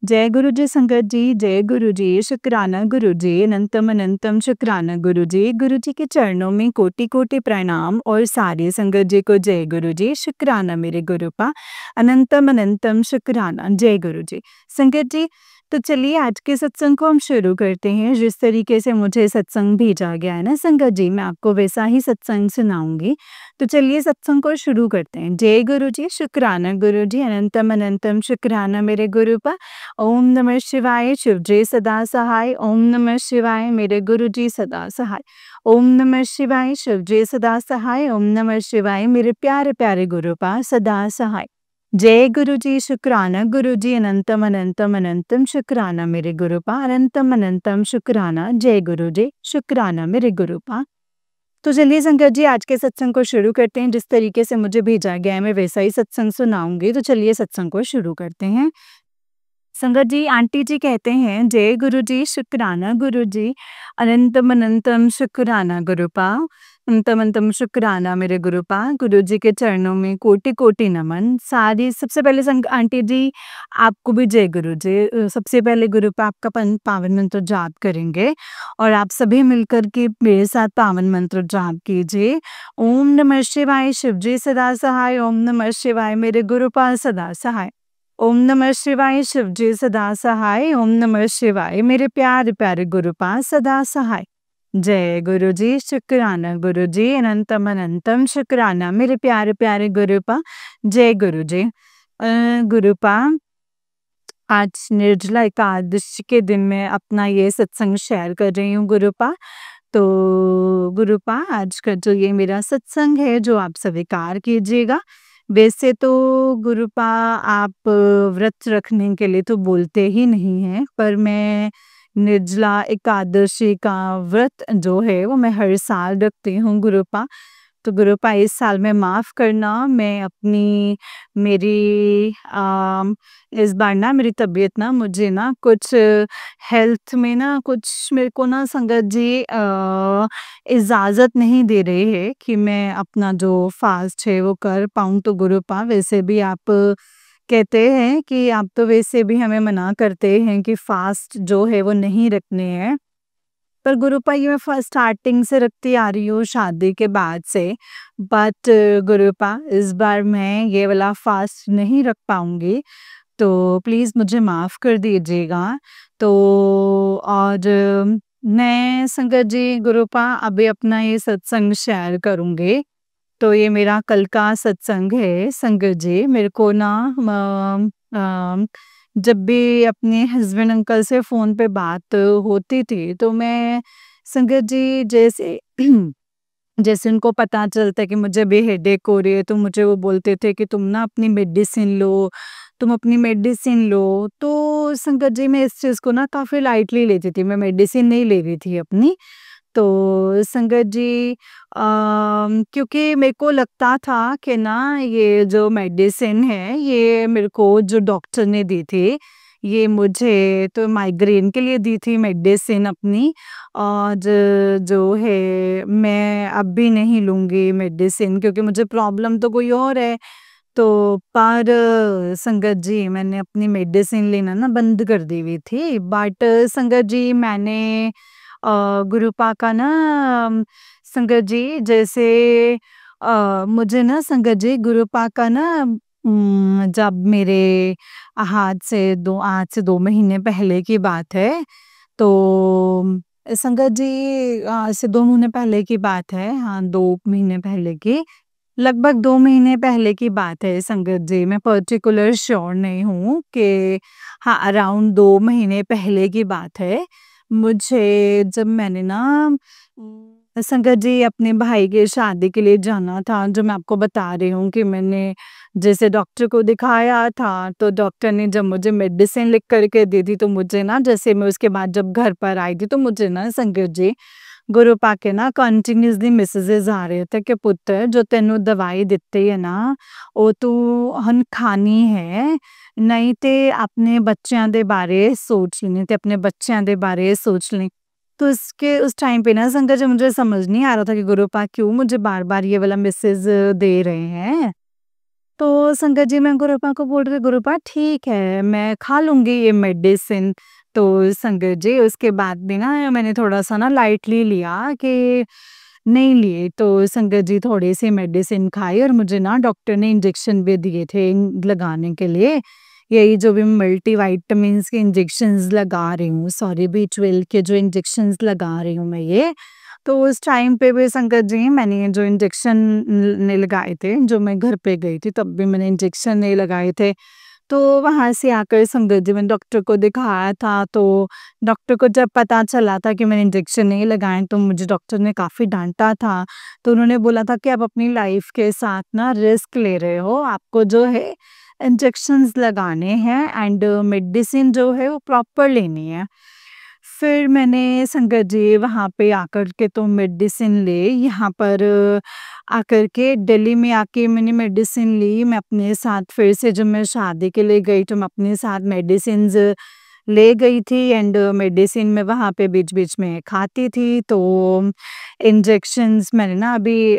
जय गुरु जी संगत जी, जय गुरु जी, शुक्राना गुरु जी, अनंतम अनंतम शुक्राना गुरु जी। गुरु जी के चरणों में कोटि कोटि प्रणाम और सारी संगत जी को जय गुरु जी, शुक्राना मेरे गुरुपा, अनंतम अनंतम शुक्राना, जय गुरु जी। संगत जी, तो चलिए आज के सत्संग को हम शुरू करते हैं। जिस तरीके से मुझे सत्संग भेजा गया है ना संगत जी, मैं आपको वैसा ही सत्संग सुनाऊंगी। तो चलिए सत्संग को शुरू करते हैं। जय गुरु जी, शुक्राना गुरु जी, अनंतम अनंतम शुक्राना मेरे गुरुपा। ओम नमः शिवाय, शिव जी सदा सहाय। ओम नमः शिवाय, मेरे गुरु जी सदा सहाय। ओम नमः शिवाय, शिव जी सदा सहाय। ओम नमः शिवाय, मेरे प्यारे प्यारे गुरुपा सदा सहाय। जय गुरु जी, शुक्राना गुरु जी, अनंतम अनंतम अनंतम शुक्राना मेरे गुरुपा, अनंतम अनंतम शुक्राना, जय गुरु जी, शुक्राना मेरे गुरुपा। तो चलिए संगत जी आज के सत्संग को शुरू करते हैं। जिस तरीके से मुझे भेजा गया है मैं वैसा ही सत्संग सुनाऊंगी। तो चलिए सत्संग को शुरू करते हैं। संगत जी, आंटी जी कहते हैं, जय गुरु जी, शुक्राना गुरु जी, अनंतम अनंतम शुक्राना गुरुपा, अनंतम अनंतम शुक्राना मेरे गुरुपा। गुरु जी के चरणों में कोटि कोटि नमन। सारी सबसे पहले आंटी जी आपको भी जय गुरु जी। सबसे पहले गुरुपा आपका पावन मंत्र जाप करेंगे और आप सभी मिलकर के मेरे साथ पावन मंत्र जाप कीजिए। ओम नमः शिवाय, शिव जी सदा सहाय। ओम नमः शिवाय, मेरे गुरुपा सदा सहाय। ओम नमः शिवाय, शिव जी सदा सहाय। ओम नमः शिवाय, मेरे प्यारे प्यारे गुरुपा सदा सहाय। जय गुरु जी, शुक्राना गुरु जी, अनंतम अनंतम शुक्राना मेरे प्यारे प्यारे गुरुपा, जय गुरु जी। गुरुपा, आज निर्जला एकादशी के दिन मैं अपना ये सत्संग शेयर कर रही हूँ गुरुपा। तो गुरुपा, आज का जो ये मेरा सत्संग है जो आप स्वीकार कीजिएगा। वैसे तो गुरुपा आप व्रत रखने के लिए तो बोलते ही नहीं हैं, पर मैं निर्जला एकादशी का व्रत जो है वो मैं हर साल रखती हूँ गुरुपा। तो गुरुपा इस साल में माफ़ करना, मैं अपनी मेरी इस बार ना मेरी तबीयत ना मुझे ना कुछ हेल्थ में ना कुछ मेरे को ना संगत जी इजाज़त नहीं दे रही है कि मैं अपना जो फास्ट है वो कर पाऊँ। तो गुरुपा वैसे भी आप कहते हैं कि आप तो वैसे भी हमें मना करते हैं कि फास्ट जो है वो नहीं रखने हैं। पर गुरुपा ये मैं स्टार्टिंग से रखती आ रही हूँ शादी के बाद से। बट गुरुपा इस बार मैं ये वाला फास्ट नहीं रख पाऊँगी, तो प्लीज़ मुझे माफ़ कर दीजिएगा। तो और मैं संगत जी गुरुपा अभी अपना ये सत्संग शेयर करूँगी। तो ये मेरा कल का सत्संग है संगत जी। मेरे को ना जब भी अपने हस्बैंड अंकल से फ़ोन पे बात होती थी तो मैं संगत जी जैसे जैसे उनको पता चलता कि मुझे भी हेडेक हो रही है तो मुझे वो बोलते थे कि तुम ना अपनी मेडिसिन लो, तुम अपनी मेडिसिन लो। तो संगत जी मैं इस चीज़ को ना काफ़ी लाइटली लेती थी, मैं मेडिसिन नहीं ले रही थी अपनी। तो संगत जी क्योंकि मेरे को लगता था कि ना ये जो मेडिसिन है ये मेरे को जो डॉक्टर ने दी थी, ये मुझे तो माइग्रेन के लिए दी थी मेडिसिन अपनी। और जो है मैं अब भी नहीं लूँगी मेडिसिन क्योंकि मुझे प्रॉब्लम तो कोई और है। तो पर संगत जी मैंने अपनी मेडिसिन लेना ना बंद कर दी हुई थी। बट संगत जी मैंने गुरुपा का ना संगत जी जैसे मुझे ना संगत जी गुरुपा का ना जब मेरे आज से 2 महीने पहले की बात है। तो संगत जी आज से 2 महीने पहले की बात है। हाँ, 2 महीने पहले की, लगभग 2 महीने पहले की बात है संगत जी। मैं पर्टिकुलर श्योर नहीं हूँ कि हाँ, अराउंड 2 महीने पहले की बात है। मुझे जब मैंने ना संगत जी अपने भाई की शादी के लिए जाना था, जो मैं आपको बता रही हूँ कि मैंने जैसे डॉक्टर को दिखाया था, तो डॉक्टर ने जब मुझे मेडिसिन लिख कर के दी थी, तो मुझे ना जैसे मैं उसके बाद जब घर पर आई थी, तो मुझे ना संगत जी गुरुपा के ना कंटिन्यूअसली मैसेजेस आ रहे थे कि पुੱਤਰ जो तेनू दवाई दित्ती है ना, ਉਹ ਤੂੰ ਹੁਣ ਖਾਣੀ ਹੈ, ਨਹੀਂ ਤੇ ਆਪਣੇ ਬੱਚਿਆਂ ਦੇ ਬਾਰੇ सोच लें, ते अपने बच्चों के बारे सोच लें। तो इसके उस टाइम पे ना संगत जी मुझे समझ नहीं आ रहा था कि गुरुपा क्यों मुझे बार-बार ये वाला मैसेज दे रहे हैं। तो संगत जी मैं गुरुपा को बोल रही गुरुपा ठीक है, मैं खा लूँगी ये मेडिसिन। तो संगत जी उसके बाद भी ना मैंने थोड़ा-सा ना लाइटली लिया कि नहीं लिए, तो संगत जी थोड़ी-सी मेडिसिन खाई और मुझे ना डॉक्टर ने इंजेक्शन भी दिए थे लगाने के लिए। यही जो भी मल्टीविटामिन्स के इंजेक्शंस लगा रही हूँ, सॉरी बी12 के जो इंजेक्शंस लगा रही हूँ मैं ये। तो उस टाइम पे भी संगत जी मैंने जो इंजेक्शन नहीं लगाए थे, जो मैं घर पे गई थी तब भी मैंने इंजेक्शन नहीं लगाए थे। तो वहाँ से आकर संगत जी मैंने डॉक्टर को दिखाया था, तो डॉक्टर को जब पता चला था कि मैंने इंजेक्शन नहीं लगाए तो मुझे डॉक्टर ने काफ़ी डाँटा था। तो उन्होंने बोला था कि आप अपनी लाइफ़ के साथ ना रिस्क ले रहे हो, आपको जो है इंजेक्शंस लगाने हैं एंड मेडिसिन जो है वो प्रॉपर लेनी है। फिर मैंने संगत जी वहाँ पे आकर के तो मेडिसिन ले, यहाँ पर आकर के दिल्ली में आके मैंने मेडिसिन ली। मैं अपने साथ फिर से जब मैं शादी के लिए गई तो मैं अपने साथ मेडिसिन्स ले गई थी एंड मेडिसिन मैं वहाँ पे बीच-बीच में खाती थी। तो इंजेक्शंस मैंने ना अभी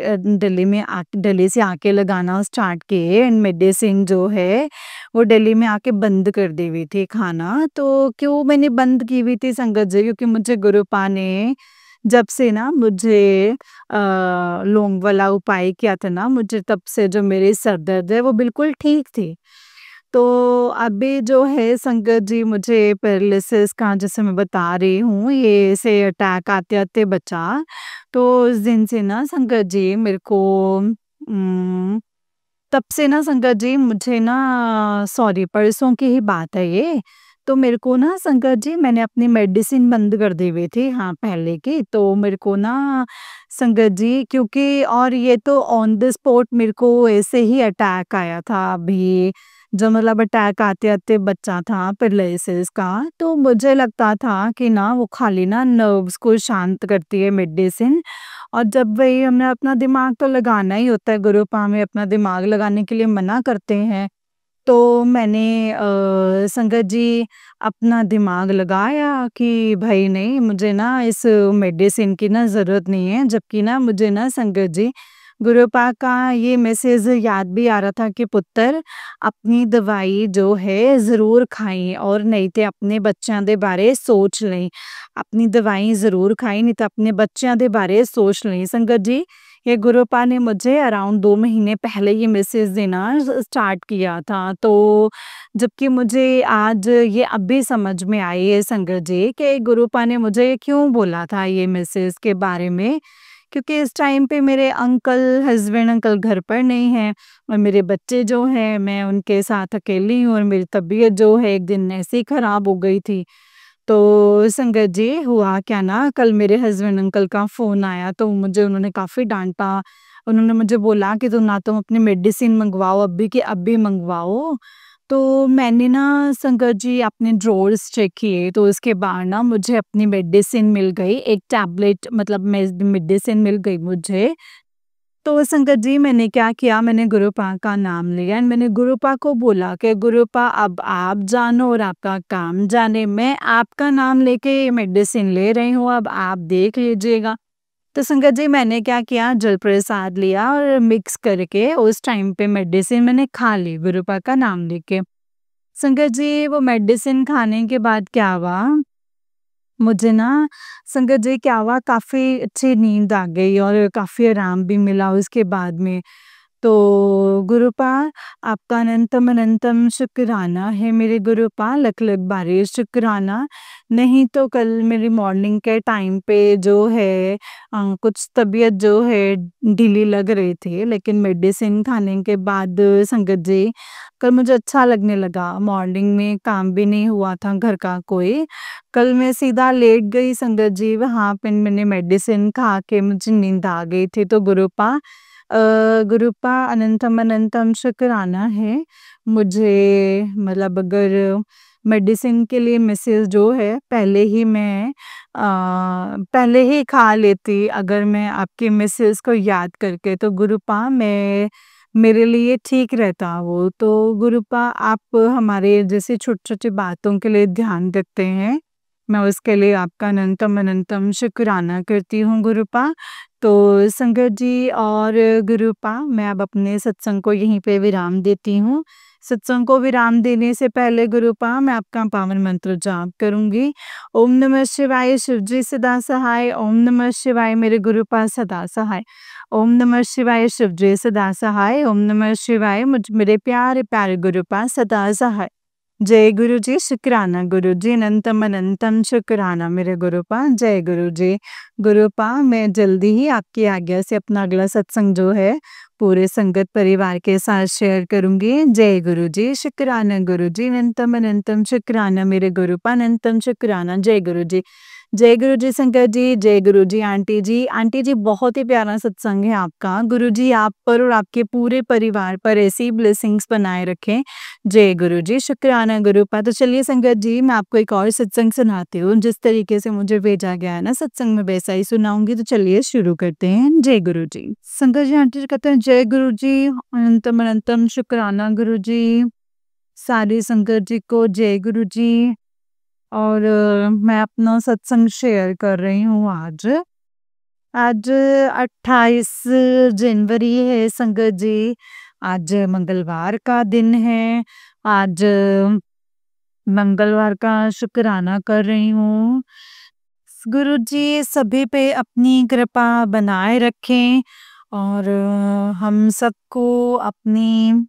दिल्ली से आके लगाना स्टार्ट किए एंड मेडिसिन जो है वो दिल्ली में आके बंद कर दी हुई थी खाना। तो क्यों मैंने बंद की हुई थी संगत जी, क्योंकि मुझे गुरुपा ने जब से ना मुझे लौंग वाला उपाय किया था ना, मुझे तब से जो मेरी सर दर्द है वो बिल्कुल ठीक थी। तो अभी जो है संगत जी मुझे पैरालिसिस का जैसे मैं बता रही हूँ, ये ऐसे अटैक आते-आते बचा। तो उस दिन से ना संगत जी मेरे को तब से ना संगत जी मुझे ना सॉरी परसों की ही बात है ये। तो मेरे को ना संगत जी मैंने अपनी मेडिसिन बंद कर दी हुई थी हाँ, पहले की। तो मेरे को ना संगत जी क्योंकि और ये तो ऑन द स्पॉट मेरे को ऐसे ही अटैक आया था अभी, जो मतलब अटैक आते-आते बचा था पैरालिसिस का। तो मुझे लगता था कि ना वो खाली ना नर्व्स को शांत करती है मेडिसिन और जब वही हमने अपना दिमाग तो लगाना ही होता है, गुरुपा में अपना दिमाग लगाने के लिए मना करते हैं। तो मैंने संगत जी अपना दिमाग लगाया कि भई नहीं मुझे ना इस मेडिसिन की ना ज़रूरत नहीं है, जबकि ना मुझे ना संगत जी गुरुपा का ये मैसेज याद भी आ रहा था कि पुत्र अपनी दवाई जो है ज़रूर खाई और नहीं ते अपने बच्चों दे बारे सोच लें। अपनी दवाई ज़रूर खाई नहीं तो अपने बच्चों दे बारे सोच लें। संगत जी ये गुरुपा ने मुझे अराउंड 2 महीने पहले ये मैसेज देना स्टार्ट किया था। तो जबकि मुझे आज ये अभी समझ में आई है संगत जी कि गुरुपा ने मुझे क्यों बोला था ये मैसेज के बारे में। क्योंकि इस टाइम पे मेरे हस्बैंड अंकल घर पर नहीं हैं और मेरे बच्चे जो हैं मैं उनके साथ अकेली हूँ और मेरी तबीयत जो है एक दिन ऐसे ही खराब हो गई थी। तो संगत जी हुआ क्या ना कल मेरे हस्बैंड अंकल का फ़ोन आया तो मुझे उन्होंने काफ़ी डाँटा। उन्होंने मुझे बोला कि तुम ना तुम अपनी मेडिसिन मँगवाओ अभी के अभी मँगवाओ। तो मैंने ना संगत जी अपने ड्रॉर्स चेक किए तो उसके बाद ना मुझे अपनी मेडिसिन मिल गई, एक टैबलेट मतलब मेडिसिन मिल गई मुझे। तो संगत जी मैंने क्या किया मैंने गुरुपा का नाम लिया एंड मैंने गुरुपा को बोला कि गुरुपा अब आप जानो और आपका काम जाने, मैं आपका नाम लेके ये मेडिसिन ले रही हूँ अब आप देख लीजिएगा। तो संगत जी मैंने क्या किया जल प्रसाद लिया और मिक्स करके उस टाइम पे मेडिसिन मैंने खा ली गुरुपा का नाम लेके। संगत जी वो मेडिसिन खाने के बाद क्या हुआ मुझे ना संगत जी क्या हुआ काफ़ी अच्छी नींद आ गई और काफ़ी आराम भी मिला उसके बाद में। तो गुरुपा आपका अनंतम अनंतम शुक्राना है मेरे गुरुपा, लख-लख बार शुक्राना। नहीं तो कल मेरी मॉर्निंग के टाइम पे जो है कुछ तबीयत जो है ढीली लग रही थी, लेकिन मेडिसिन खाने के बाद संगत जी कल मुझे अच्छा लगने लगा। मॉर्निंग में काम भी नहीं हुआ था घर का कोई। कल मैं सीधा लेट गई संगत जी, वहाँ पे मैंने मेडिसिन खा के मुझे नींद आ गई थी। तो गुरुपा अनंतम अनंतम शुक्राना है। मुझे मतलब अगर मेडिसिन के लिए मिसेस जो है पहले ही खा लेती अगर मैं आपकी मिसेस को याद करके तो गुरुपा मैं मेरे लिए ठीक रहता वो। तो गुरुपा आप हमारे जैसे छोटी-छोटी बातों के लिए ध्यान रखते हैं। मैं उसके लिए आपका अनंतम अनंतम शुक्राना करती हूँ गुरुपा। तो संगत जी और गुरुपा, मैं अब अपने सत्संग को यहीं पे विराम देती हूँ। सत्संग को विराम देने से पहले गुरुपा मैं आपका पावन मंत्र जाप करूँगी। ओम नमः शिवाय, शिव जी सदा सहाय। ओम नमः शिवाय, मेरे गुरुपा सदा सहाय। ओम नमः शिवाय, शिव जी सदा सहाय। ओम नमः शिवाय, मेरे प्यारे प्यारे गुरुपा सदा सहाय। जय गुरु जी, शुक्राना गुरु जी, अनंतम अनंतम शुक्राना मेरे गुरुपा। जय गुरु जी। गुरुपा, मैं जल्दी ही आपकी आज्ञा से अपना अगला सत्संग जो है पूरे संगत परिवार के साथ शेयर करूंगी। जय गुरु जी, शुक्राना गुरु जी, अनंतम अनंतम शुक्राना मेरे गुरुपा, अनंतम शुक्राना। जय गुरु जी। जय गुरु जी शंकर जी, जय गुरु जी आंटी जी। आंटी जी, बहुत ही प्यारा सत्संग है आपका। गुरु जी आप पर और आपके पूरे परिवार पर ऐसी ब्लेसिंग्स बनाए रखें। जय गुरु जी, शुक्राना गुरुपा। तो चलिए संगत जी, मैं आपको एक और सत्संग सुनाती हूँ। जिस तरीके से मुझे भेजा गया है ना सत्संग में वैसा ही सुनाऊंगी। तो चलिए शुरू करते हैं। जय गुरु जी। संगत जी, आंटी जी कहते हैं जय गुरु जी, अनंतम अनंतम शुक्राना गुरु जी। सारी संगत जी को जय गुरु जी। और मैं अपना सत्संग शेयर कर रही हूँ आज। आज 28 जनवरी है संगत जी। आज मंगलवार का दिन है। आज मंगलवार का शुक्राना कर रही हूँ। गुरु जी सभी पे अपनी कृपा बनाए रखें और हम सबको अपना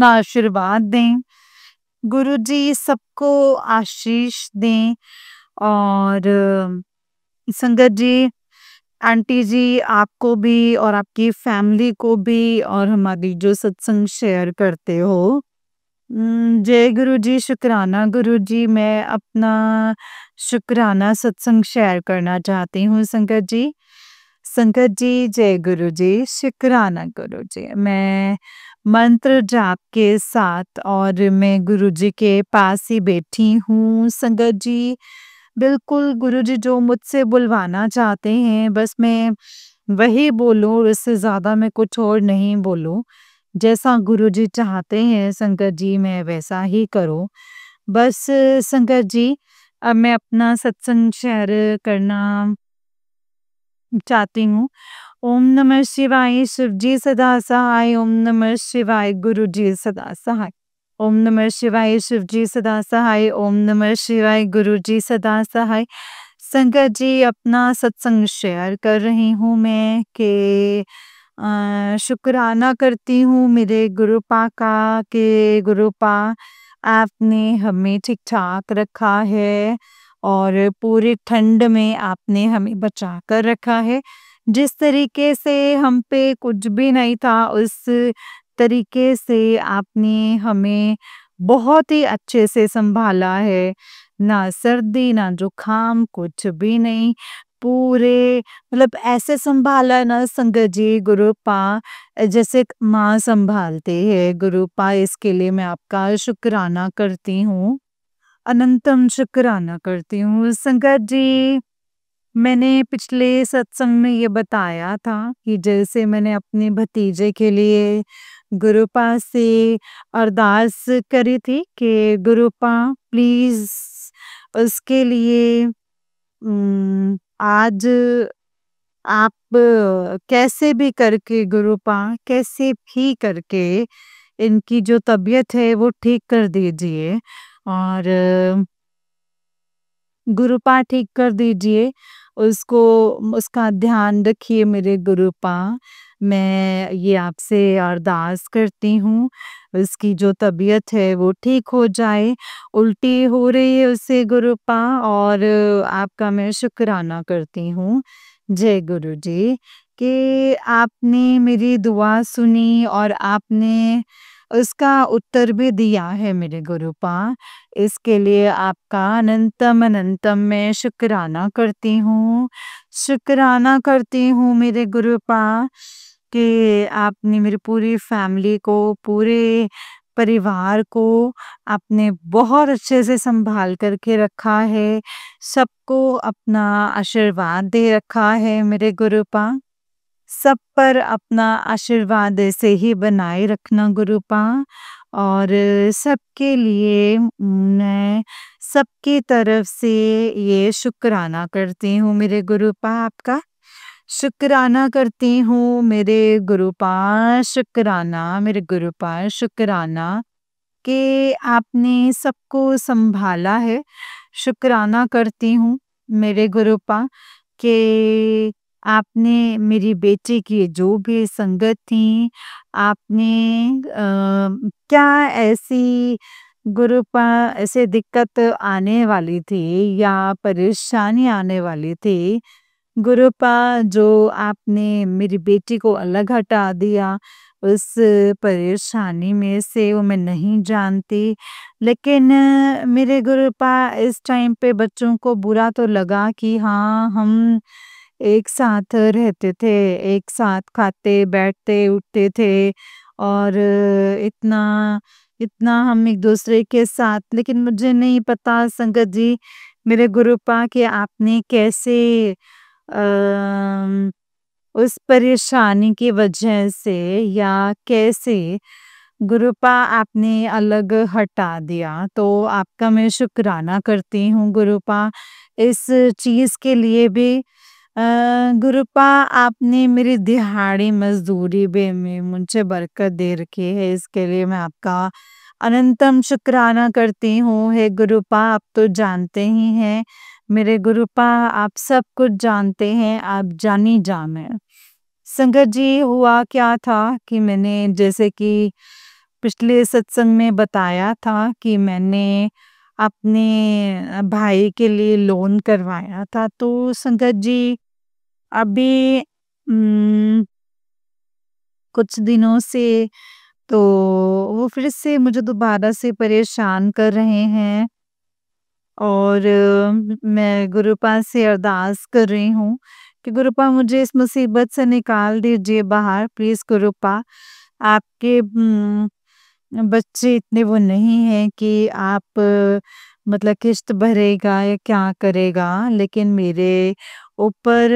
आशीर्वाद दें। गुरु जी सबको आशीष दें। और संगत जी, आंटी जी आपको भी और आपकी फैमिली को भी और हमारी जो सत्संग शेयर करते हो। जय गुरु जी, शुक्राना गुरु जी। मैं अपना शुक्राना सत्संग शेयर करना चाहती हूँ संगत जी। संगत जी, जय गुरु जी, शुक्राना गुरु जी। मैं मंत्र जाप के साथ और मैं गुरु जी के पास ही बैठी हूँ संगत जी। बिल्कुल गुरु जी जो मुझसे बुलवाना चाहते हैं बस मैं वही बोलूँ, इससे ज़्यादा मैं कुछ और नहीं बोलूँ। जैसा गुरु जी चाहते हैं संगत जी मैं वैसा ही करूँ। बस संगत जी, अब मैं अपना सत्संग शेयर करना चाहती हूँ। ओम नमः शिवाय, शिव जी सदा सहाय। ओम नमः शिवाय, गुरु जी सदा सहाय। ओम नमः शिवाय, शिव जी सदा सहाय। ओम नमः शिवाय, गुरु जी सदा सहाय। संगत जी, अपना सत्संग शेयर कर रही हूँ मैं कि शुक्राना करती हूँ मेरे गुरुपा का कि गुरुपा आपने हमें ठीक ठाक रखा है और पूरी ठंड में आपने हमें बचा कर रखा है। जिस तरीके से हम पे कुछ भी नहीं था उस तरीके से आपने हमें बहुत ही अच्छे से संभाला है। ना सर्दी ना जुकाम कुछ भी नहीं। पूरे मतलब ऐसे संभाला ना संगत जी गुरुपा, जैसे एक माँ संभालते हैं गुरुपा। इसके लिए मैं आपका शुक्राना करती हूँ, अनंतम शुक्राना करती हूँ संगत जी। मैंने पिछले सत्संग में ये बताया था कि जैसे मैंने अपने भतीजे के लिए गुरुपा से अरदास करी थी कि गुरुपा प्लीज उसके लिए आज आप कैसे भी करके गुरुपा कैसे भी करके इनकी जो तबीयत है वो ठीक कर दीजिए और गुरुपा ठीक कर दीजिए उसको, उसका ध्यान रखिए मेरे गुरुपा। मैं ये आपसे अरदास करती हूँ उसकी जो तबीयत है वो ठीक हो जाए। उल्टी हो रही है उसे गुरुपा और आपका मैं शुक्राना करती हूँ जय गुरु जी कि आपने मेरी दुआ सुनी और आपने उसका उत्तर भी दिया है मेरे गुरुपा। इसके लिए आपका अनंतम अनंतम मैं शुक्राना करती हूँ। शुक्राना करती हूँ मेरे गुरुपा कि आपने मेरी पूरी फैमिली को, पूरे परिवार को आपने बहुत अच्छे से संभाल करके रखा है। सबको अपना आशीर्वाद दे रखा है मेरे गुरुपा। सब पर अपना आशीर्वाद ऐसे ही बनाए रखना गुरुपा। और सबके लिए मैं सबकी तरफ से ये शुक्राना करती हूँ मेरे गुरुपा आपका। शुक्राना करती हूँ मेरे गुरुपा, शुक्राना मेरे गुरुपा, शुक्राना कि आपने सबको सँभाला है। शुक्राना करती हूँ मेरे गुरुपा कि आपने मेरी बेटी की जो भी संगत थी, आपने क्या ऐसी गुरुपा ऐसे दिक्कत आने वाली थी या परेशानी आने वाली थी, गुरुपा जो आपने मेरी बेटी को अलग हटा दिया, उस परेशानी में से वो मैं नहीं जानती। लेकिन मेरे गुरुपा इस टाइम पे बच्चों को बुरा तो लगा कि हाँ, हम एक साथ रहते थे, एक साथ खाते, बैठते, उठते थे और इतना इतना हम एक-दूसरे के साथ, लेकिन मुझे नहीं पता संगत जी, मेरे गुरुपा कि आपने कैसे अम, उस परेशानी की वजह से या कैसे गुरुपा आपने अलग हटा दिया। तो आपका मैं शुक्राना करती हूँ गुरुपा इस चीज़ के लिए भी। गुरुपा आपने मेरी दिहाड़ी मज़दूरी में मुझे बरकत दे रखी है, इसके लिए मैं आपका अनंतम शुक्राना करती हूँ। हे गुरुपा, आप तो जानते ही हैं, मेरे गुरुपा आप सब कुछ जानते हैं, आप जानी जान हैं। संगत जी, हुआ क्या था कि मैंने जैसे कि पिछले सत्संग में बताया था कि मैंने अपने भाई के लिए लोन करवाया था। तो संगत जी, अभी कुछ दिनों से तो वो फिर से मुझे दोबारा से परेशान कर रहे हैं और मैं गुरुपा से अरदास कर रही हूँ कि गुरुपा मुझे इस मुसीबत से निकाल दीजिए बाहर, प्लीज़ गुरुपा। आपके बच्चे इतने वो नहीं हैं कि आप मतलब किश्त भरेगा या क्या करेगा, लेकिन मेरे ऊपर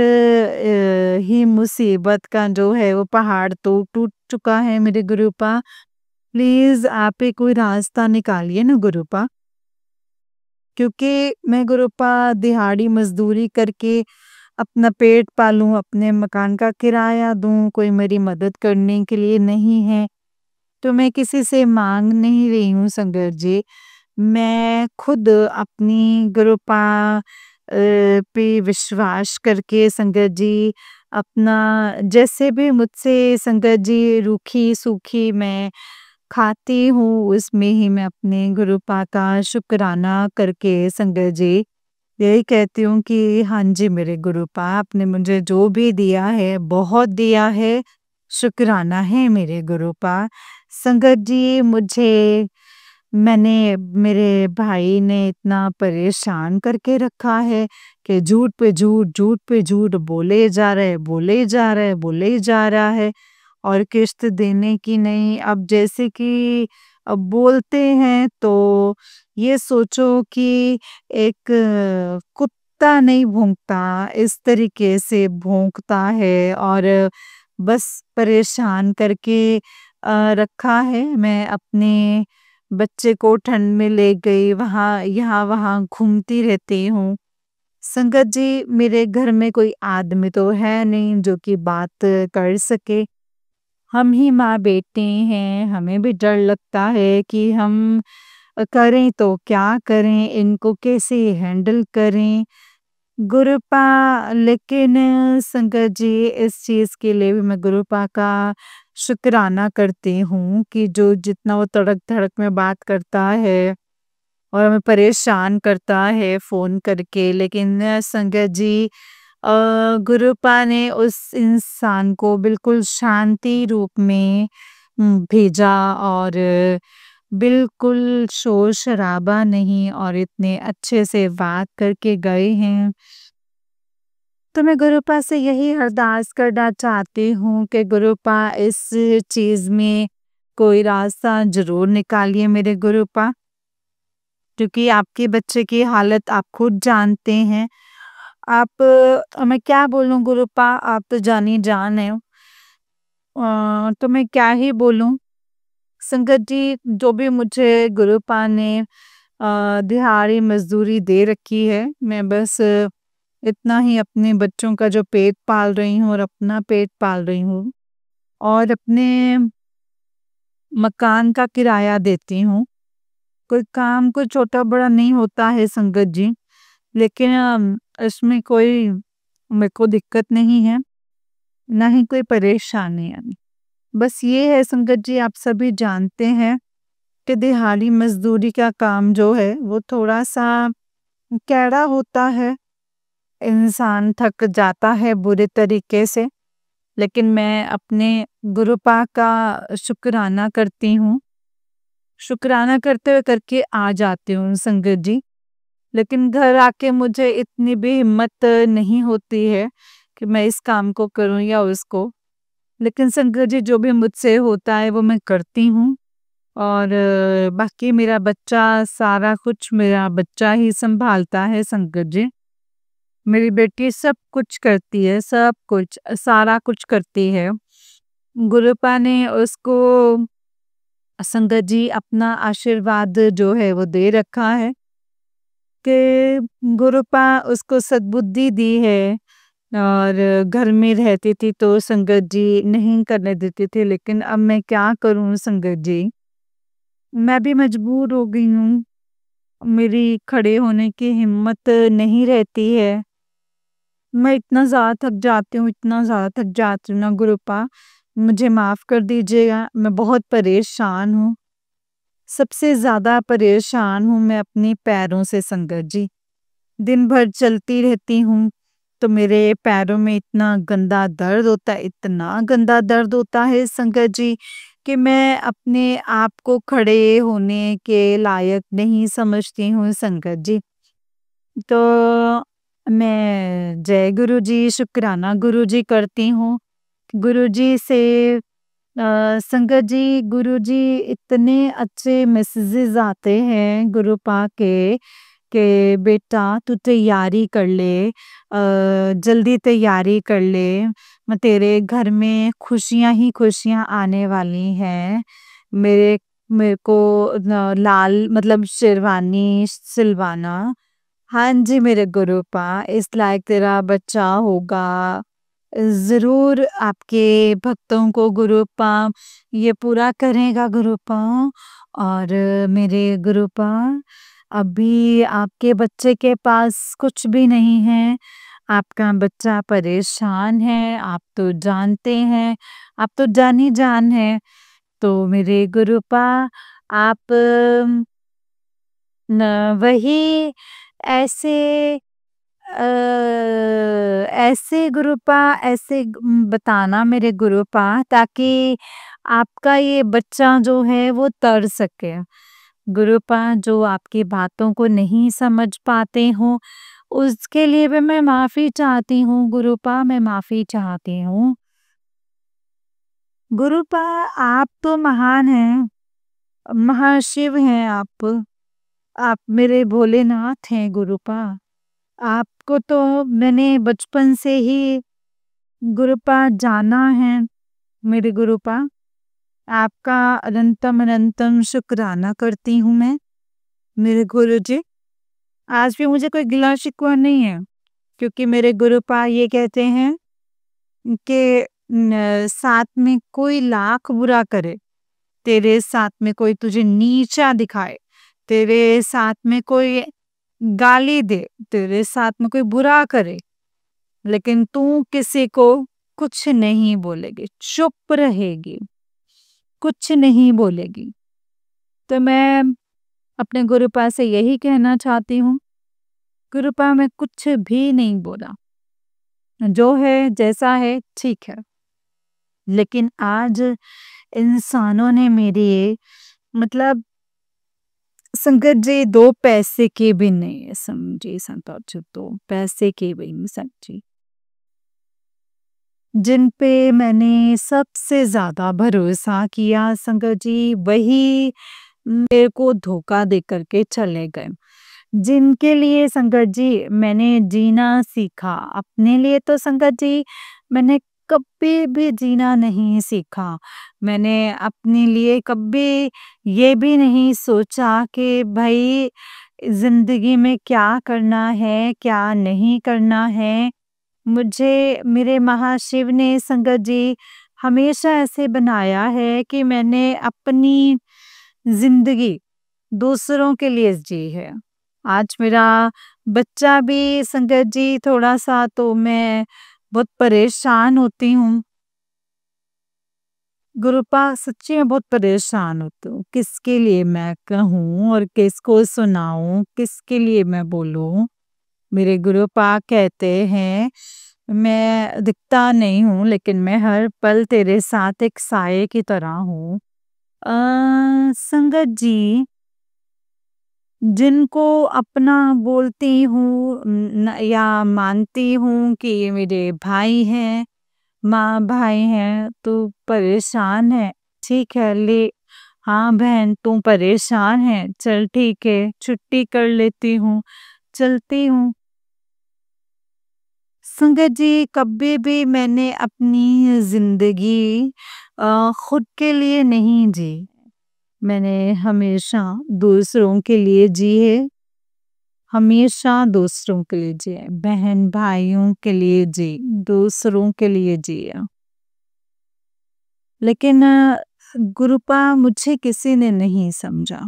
ही मुसीबत का जो है वो पहाड़ तो टूट चुका है मेरे गुरुपा। प्लीज़ आप ही कोई रास्ता निकालिए ना गुरुपा। क्योंकि मैं गुरुपा दिहाड़ी मज़दूरी करके अपना पेट पालूँ, अपने मकान का किराया दूँ, कोई मेरी मदद करने के लिए नहीं है। तो मैं किसी से माँग नहीं रही हूँ संगत जी। मैं खुद अपनी कृपा पे विश्वास करके संगत जी अपना जैसे भी मुझसे संगत जी रूखी-सूखी मैं खाती हूँ, उसमें ही मैं अपने गुरुपा का शुक्राना करके संगत जी यही कहती हूँ कि हाँ जी मेरे गुरुपा, आपने मुझे जो भी दिया है, बहुत दिया है, शुक्राना है मेरे गुरुपा। संगत जी, मुझे मैंने मेरे भाई ने इतना परेशान करके रखा है कि झूठ पे झूठ, झूठ पे झूठ बोले जा रहे, बोले जा रहे, बोले जा रहा है और किश्त देने की नहीं। अब जैसे कि अब बोलते हैं तो ये सोचो कि एक कुत्ता नहीं भौंकता, इस तरीके से भौंकता है और बस परेशान करके रखा है। मैं अपने बच्चे को ठंड में ले गई, वहाँ यहाँ-वहाँ घूमती रहती हूँ। संगत जी, मेरे घर में कोई आदमी तो है नहीं जो कि बात कर सके। हम ही माँ-बेटे हैं, हमें भी डर लगता है कि हम करें तो क्या करें, इनको कैसे हैंडल करें। गुरुपा लेकिन संगत जी इस चीज़ के लिए भी मैं गुरुपा का शुक्राना करती हूँ कि जो जितना वो तड़क-भड़क में बात करता है और हमें परेशान करता है फ़ोन करके, लेकिन संगत जी गुरुपा ने उस इंसान को बिल्कुल शांति रूप में भेजा और बिल्कुल शोर-शराबा नहीं और इतने अच्छे से बात करके गए हैं। तो मैं गुरुपा से यही अरदास करना चाहती हूँ कि गुरुपा इस चीज़ में कोई रास्ता ज़रूर निकालिए मेरे गुरुपा। क्योंकि आपके बच्चे की हालत आप खुद जानते हैं। आप मैं क्या बोलूँ गुरुपा, आप तो जानी जान हैं। तो मैं क्या ही बोलूँ? संगत जी, जो भी मुझे गुरुपा ने दिहाड़ी मजदूरी दे रखी है। मैं बस इतना ही अपने बच्चों का जो पेट पाल रही हूँ और अपना पेट पाल रही हूँ और अपने मकान का किराया देती हूँ। कोई काम कोई छोटा बड़ा नहीं होता है संगत जी, लेकिन इसमें कोई मेरे को दिक्कत नहीं है, ना ही कोई परेशानी है। बस ये है संगत जी, आप सभी जानते हैं कि दिहाड़ी मजदूरी का काम जो है वो थोड़ा सा कैड़ा होता है। इंसान थक जाता है बुरे तरीके से, लेकिन मैं अपने गुरुपा का शुक्राना करती हूँ। शुक्राना करते हुए करके आ जाती हूँ संगत जी। लेकिन घर आके मुझे इतनी भी हिम्मत नहीं होती है कि मैं इस काम को करूँ या उसको। लेकिन संगत जी जो भी मुझसे होता है वो मैं करती हूँ। और बाकी मेरा बच्चा सारा कुछ मेरा बच्चा ही संभालता है संगत जी। मेरी बेटी सब कुछ करती है, सब कुछ सारा कुछ करती है। गुरुपा ने उसको संगत जी अपना आशीर्वाद जो है वो दे रखा है कि गुरुपा उसको सद्बुद्धि दी है। और घर में रहती थी तो संगत जी नहीं करने देती थी, लेकिन अब मैं क्या करूं संगत जी, मैं भी मजबूर हो गई हूँ। मेरी खड़े होने की हिम्मत नहीं रहती है। मैं इतना ज़्यादा थक जाती हूँ, इतना ज़्यादा थक जाती हूँ ना गुरुपा, मुझे माफ़ कर दीजिएगा। मैं बहुत परेशान हूँ, सबसे ज़्यादा परेशान हूँ मैं अपने पैरों से संगत जी। दिन भर चलती रहती हूँ तो मेरे पैरों में इतना गंदा दर्द होता है, इतना गंदा दर्द होता है संगत जी कि मैं अपने आप को खड़े होने के लायक नहीं समझती हूँ संगत जी। तो मैं जय गुरु जी, शुक्राना गुरु जी करती हूँ। गुरु जी से संगत जी, गुरु जी इतने अच्छे मैसेजेस आते हैं गुरु पा के बेटा तू तैयारी कर ले, जल्दी तैयारी कर ले, मैं तेरे घर में खुशियां ही खुशियां आने वाली हैं। मेरे मेरे को लाल मतलब शेरवानी सिलवाना। हाँ जी मेरे गुरुपा, इस लायक तेरा बच्चा होगा। ज़रूर आपके भक्तों को गुरुपा ये पूरा करेगा गुरुपा। और मेरे गुरुपा, अभी आपके बच्चे के पास कुछ भी नहीं है। आपका बच्चा परेशान है, आप तो जानते हैं, आप तो जानी जान है। तो मेरे गुरुपा, आप न वही ऐसे ऐसे गुरुपा ऐसे बताना मेरे गुरुपा, ताकि आपका ये बच्चा जो है वो तर सके। गुरुपा जो आपकी बातों को नहीं समझ पाते हो उसके लिए भी मैं माफी चाहती हूँ गुरुपा, मैं माफी चाहती हूँ। गुरुपा आप तो महान हैं, महाशिव हैं आप मेरे भोलेनाथ हैं गुरुपा। आपको तो मैंने बचपन से ही गुरुपा जाना है मेरे गुरुपा। आपका अनंतम अनंतम शुक्राना करती हूँ मैं मेरे गुरुजी। आज भी मुझे कोई गिला शिकवा नहीं है, क्योंकि मेरे गुरुपा ये कहते हैं कि साथ में कोई लाख बुरा करे, तेरे साथ में कोई तुझे नीचा दिखाए, तेरे साथ में कोई गाली दे, तेरे साथ में कोई बुरा करे, लेकिन तू किसी को कुछ नहीं बोलेगी, चुप रहेगी, कुछ नहीं बोलेगी। तो मैं अपने गुरुपा से यही कहना चाहती हूँ, गुरुपा मैं कुछ भी नहीं बोला, जो है जैसा है ठीक है। लेकिन आज इंसानों ने मेरी मतलब संगत जी 2 पैसे के भी नहीं समझी संगत जी, 2 पैसे के भी नहीं समझी। जिन पे मैंने सबसे ज़्यादा भरोसा किया संगत जी, वही मेरे को धोखा दे कर के चले गए। जिनके लिए संगत जी मैंने जीना सीखा, अपने लिए तो संगत जी मैंने कभी भी जीना नहीं सीखा। मैंने अपने लिए कभी ये भी नहीं सोचा कि भई ज़िंदगी में क्या करना है, क्या नहीं करना है। मुझे मेरे महाशिव ने संगत जी हमेशा ऐसे बनाया है कि मैंने अपनी ज़िंदगी दूसरों के लिए जी है। आज मेरा बच्चा भी संगत जी थोड़ा-सा तो मैं बहुत परेशान होती हूँ। गुरुपा सच्ची में बहुत परेशान होती हूँ। किसके लिए मैं कहूँ और किसको सुनाऊँ, किसके लिए मैं बोलूँ? मेरे गुरुपा कहते हैं, मैं दिखता नहीं हूँ लेकिन मैं हर पल तेरे साथ एक साये की तरह हूँ। संगत जी, जिनको अपना बोलती हूँ या मानती हूँ कि ये मेरे भाई हैं, माँ भाई हैं, तू परेशान है, ठीक है ले। हाँ बहन तू परेशान है, चल ठीक है, छुट्टी कर लेती हूँ, चलती हूँ। संगत जी, कभी भी मैंने अपनी ज़िंदगी खुद के लिए नहीं जी। मैंने हमेशा दूसरों के लिए जी है, हमेशा दूसरों के लिए जिए, बहन-भाइयों के लिए जी, दूसरों के लिए जिया। लेकिन गुरुपा मुझे किसी ने नहीं समझा,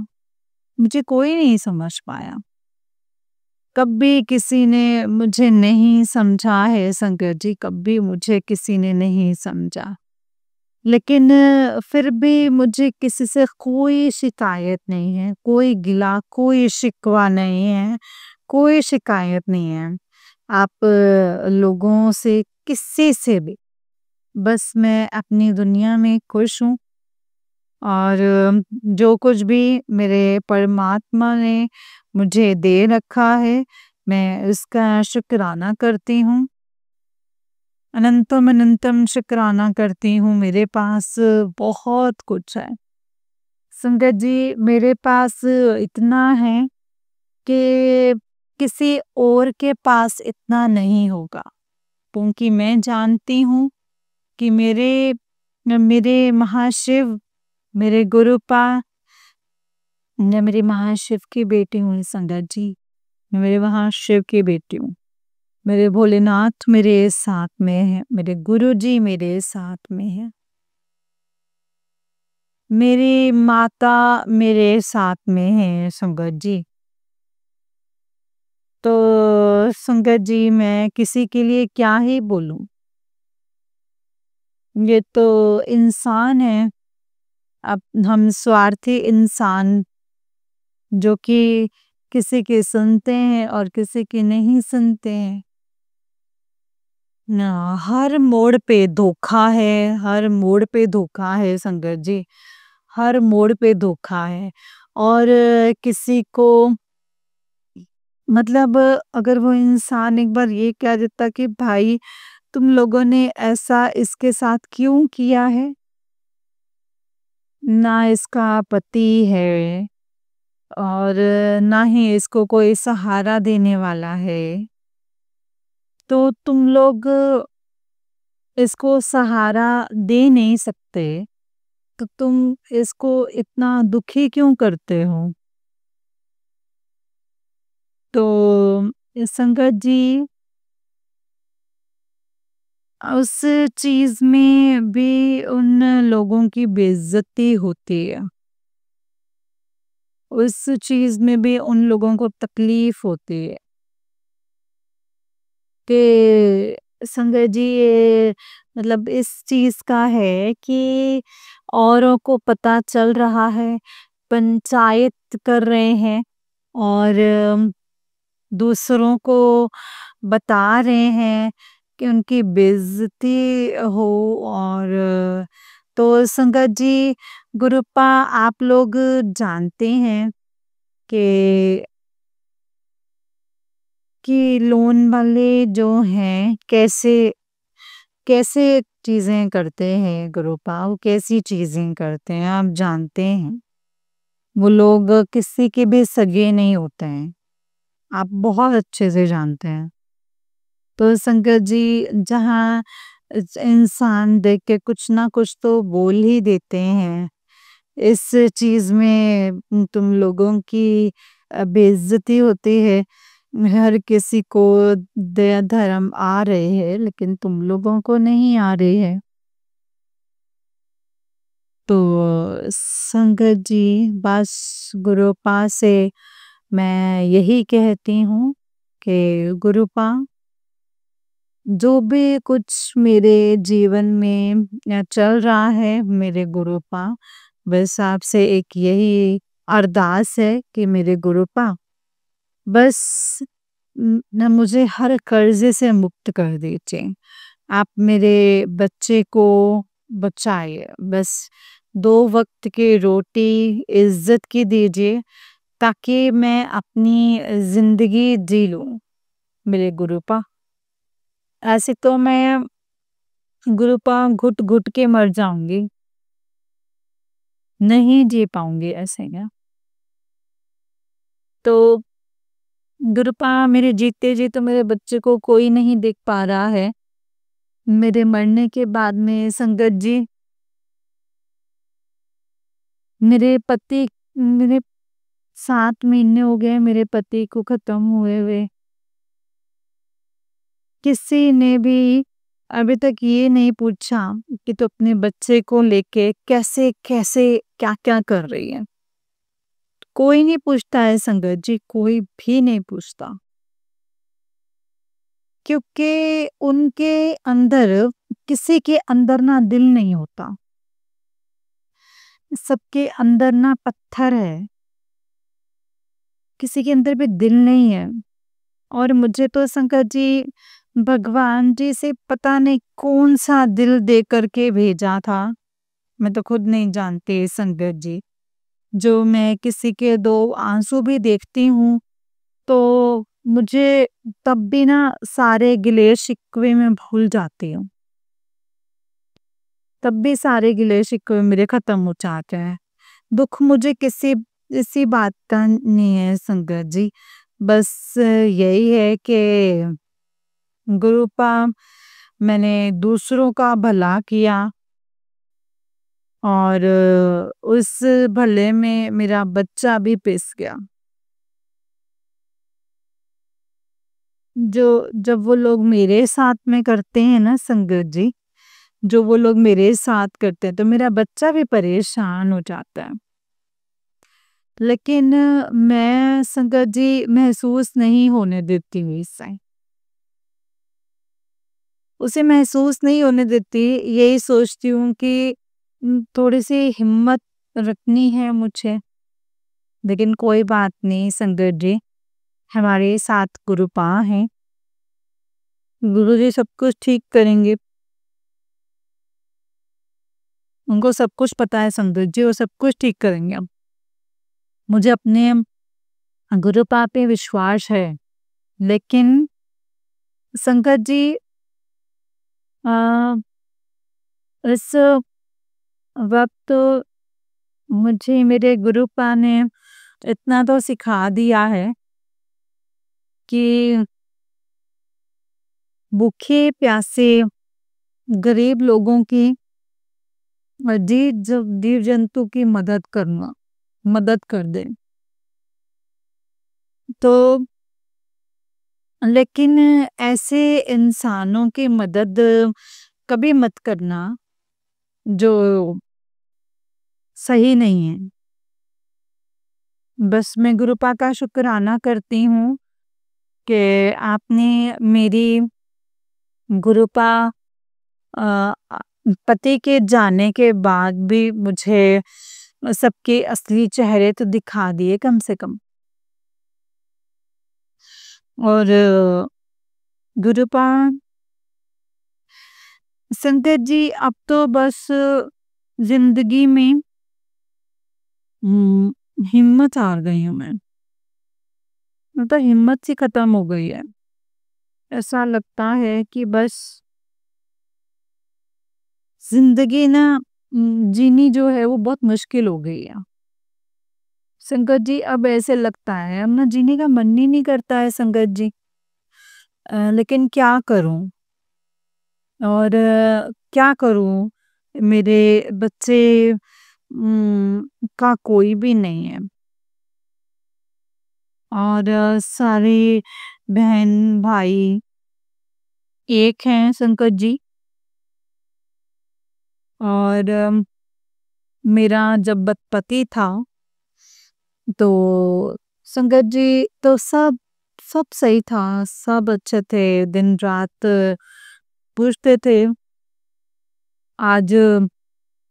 मुझे कोई नहीं समझ पाया। कभी किसी ने मुझे नहीं समझा है संगत जी, कभी मुझे किसी ने नहीं समझा। लेकिन फिर भी मुझे किसी से कोई शिकायत नहीं है, कोई गिला, कोई शिकवा नहीं है, कोई शिकायत नहीं है। आप लोगों से किसी से भी, बस मैं अपनी दुनिया में खुश हूँ और जो कुछ भी मेरे परमात्मा ने मुझे दे रखा है, मैं उसका शुक्राना करती हूँ। अनंतम अनंतम शुक्राना करती हूँ, मेरे पास बहुत कुछ है। संगत जी, मेरे पास इतना है कि किसी और के पास इतना नहीं होगा, क्योंकि मैं जानती हूँ कि मेरे मेरे महाशिव, मेरे गुरुपा, मैं मेरे महाशिव की बेटी हूँ संगत जी, मैं मेरे महाशिव की बेटी हूँ। मेरे भोलेनाथ मेरे साथ में हैं, मेरे गुरुजी मेरे साथ में हैं। मेरी माता मेरे साथ में हैं संगत जी। तो संगत जी, मैं किसी के लिए क्या ही बोलूँ? ये तो इंसान है, अब हम स्वार्थी इंसान जो कि किसी की सुनते हैं और किसी की नहीं सुनते हैं। ना, हर मोड़ पे धोखा है, हर मोड़ पे धोखा है संगत जी, हर मोड़ पे धोखा है। और किसी को मतलब अगर वो इंसान एक बार ये कह देता कि भाई तुम लोगों ने ऐसा इसके साथ क्यों किया है? ना इसका पति है और ना ही इसको कोई सहारा देने वाला है। तो तुम लोग इसको सहारा दे नहीं सकते, तो तुम इसको इतना दुखी क्यों करते हो? तो संगत जी, उस चीज़ में भी उन लोगों की बेइज़्ज़ती होती है। उस चीज़ में भी उन लोगों को तकलीफ़ होती है कि संगत जी, ये मतलब इस चीज़ का है कि औरों को पता चल रहा है, पंचायत कर रहे हैं और दूसरों को बता रहे हैं कि उनकी बेइज्जती हो। और तो संगत जी, गुरुपा आप लोग जानते हैं कि लोन वाले जो हैं कैसे कैसे चीज़ें करते हैं गुरुपा, वो कैसी चीज़ें करते हैं आप जानते हैं। वो लोग किसी के भी सगे नहीं होते हैं, आप बहुत अच्छे से जानते हैं। तो संगत जी, जहाँ इंसान देख के कुछ ना कुछ तो बोल ही देते हैं। इस चीज़ में तुम लोगों की बेइज्जती होती है। हर किसी को दया धर्म आ रहे हैं, लेकिन तुम लोगों को नहीं आ रही है। तो संगत जी, बस गुरुपा से मैं यही कहती हूँ कि गुरुपा, जो भी कुछ मेरे जीवन में चल रहा है मेरे गुरुपा, बस आपसे एक यही अरदास है कि मेरे गुरुपा, बस ना मुझे हर कर्ज़े से मुक्त कर दीजिए। आप मेरे बच्चे को बचाइए। बस 2 वक़्त की रोटी इज़्ज़त की दीजिए, ताकि मैं अपनी ज़िंदगी जी लूँ, मेरे गुरुपा। ऐसे तो मैं गुरुपा घुट-घुट के मर जाऊँगी। नहीं जी पाऊँगी ऐसे में। तो गुरुपा, मेरे जीते जी तो मेरे बच्चे को कोई नहीं देख पा रहा है। मेरे मरने के बाद में संगत जी, मेरे पति, मेरे 7 महीने हो गए मेरे पति को ख़त्म हुए हुए। किसी ने भी अभी तक ये नहीं पूछा कि तू अपने बच्चे को लेके कैसे-कैसे, क्या-क्या कर रही है। कोई नहीं पूछता है संगत जी, कोई भी नहीं पूछता। क्योंकि उनके अंदर, किसी के अंदर ना दिल नहीं होता। सबके अंदर ना पत्थर है, किसी के अंदर भी दिल नहीं है। और मुझे तो शंकर जी, भगवान जी से पता नहीं कौन-सा दिल दे कर के भेजा था। मैं तो खुद नहीं जानती संगत जी। जो मैं किसी के 2 आँसू भी देखती हूँ, तो मुझे तब भी ना सारे गिले-शिकवे मैं भूल जाती हूँ। तब भी सारे गिले-शिकवे मेरे ख़त्म हो जाते हैं। दुःख मुझे किसी इसी बात का नहीं है संगत जी। बस यही है कि गुरुपा, मैंने दूसरों का भला किया, और उस भले में मेरा बच्चा भी पिस गया। जो जब वो लोग मेरे साथ में करते हैं ना संगत जी, जो वो लोग मेरे साथ करते हैं, तो मेरा बच्चा भी परेशान हो जाता है। लेकिन मैं संगत जी महसूस नहीं होने देती हूँ इससे। उसे महसूस नहीं होने देती, यही सोचती हूँ कि थोड़ी-सी हिम्मत रखनी है मुझे। लेकिन कोई बात नहीं संगत जी, हमारे साथ गुरुपा हैं। गुरुजी सब कुछ ठीक करेंगे। उनको सब कुछ पता है संगत जी, वो सब कुछ ठीक करेंगे अब। मुझे अपने गुरुपा पे विश्वास है। लेकिन संगत जी, अ, इस वक़्त मुझे मेरे गुरुपा ने इतना तो सिखा दिया है कि भूखे प्यासे गरीब लोगों की, जीव जंतु की मदद करना, मदद कर दें। तो लेकिन ऐसे इंसानों की मदद कभी मत करना जो सही नहीं है। बस मैं गुरुपा का शुक्राना करती हूँ कि आपने मेरी गुरुपा पति के जाने के बाद भी मुझे सबके असली चेहरे तो दिखा दिए कम से कम। और गुरुपा, संगत जी, अब तो बस जिंदगी में हिम्मत हार गई हूँ मैं। मतलब हिम्मत सी खत्म हो गई है। ऐसा लगता है कि बस जिंदगी ना जीनी जो है वो बहुत मुश्किल हो गई है। संगत जी, अब ऐसे लगता है अब ना जीने का मन ही नहीं करता है संगत जी। लेकिन क्या करूं, और क्या करूँ? मेरे बच्चे का कोई भी नहीं है और सारे बहन-भाई एक हैं संकट जी। और मेरा जब पति था तो संगत जी तो सब सही था, सब अच्छे थे, दिन-रात पूछते थे। आज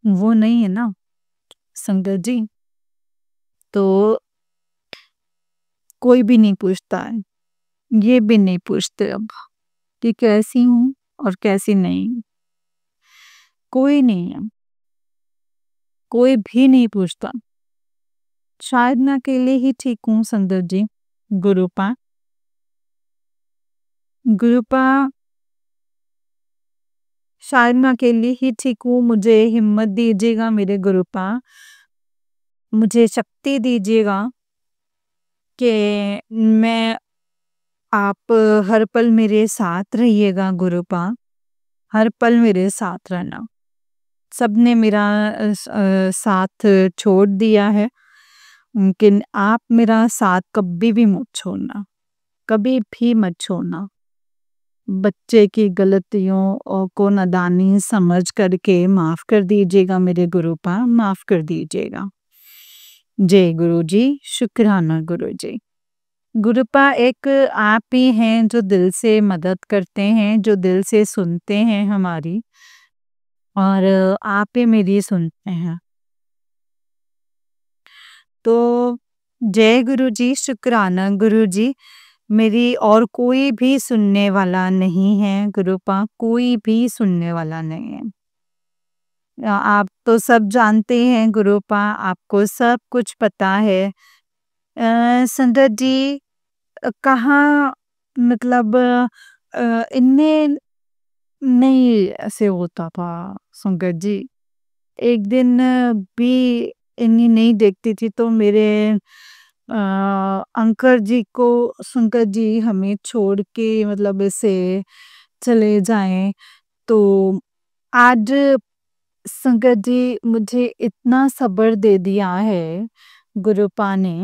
वो नहीं है ना संगत जी, तो कोई भी नहीं पूछता है। ये भी नहीं पूछते अब कि कैसी हूँ और कैसी नहीं हूँ। कोई नहीं है, कोई भी नहीं पूछता। शायद मैं अकेले ही ठीक हूँ संगत जी, गुरुपा। गुरुपा शायद मैं अकेली ही ठीक हूँ, मुझे हिम्मत दीजिएगा मेरे गुरुपा। मुझे शक्ति दीजिएगा कि मैं आप हर पल मेरे साथ रहिएगा गुरुपा, हर पल मेरे साथ रहना। सबने मेरा साथ छोड़ दिया है, लेकिन आप मेरा साथ कभी भी मत छोड़ना, कभी भी मत छोड़ना। बच्चे की गलतियों को नादानी समझ करके माफ़ कर दीजिएगा मेरे गुरुपा, माफ़ कर दीजिएगा। जय गुरु जी, शुक्राना गुरु जी। गुरुपा एक आप ही हैं जो दिल से मदद करते हैं, जो दिल से सुनते हैं हमारी और आप ही मेरी सुनते हैं। तो जय गुरु जी, शुक्राना गुरु जी। मेरी और कोई भी सुनने वाला नहीं है गुरुपा, कोई भी सुनने वाला नहीं है। आप तो सब जानते हैं गुरुपा, आपको सब कुछ पता है। संगत जी कहाँ मतलब इनने नहीं ऐसे होता था संगत जी। एक दिन भी इन्हें नहीं देखती थी तो मेरे अंकल जी को संकट जी हमें छोड़ के मतलब ऐसे चले जाएं तो आज संकट जी मुझे इतना सब्र दे दिया है गुरुपा ने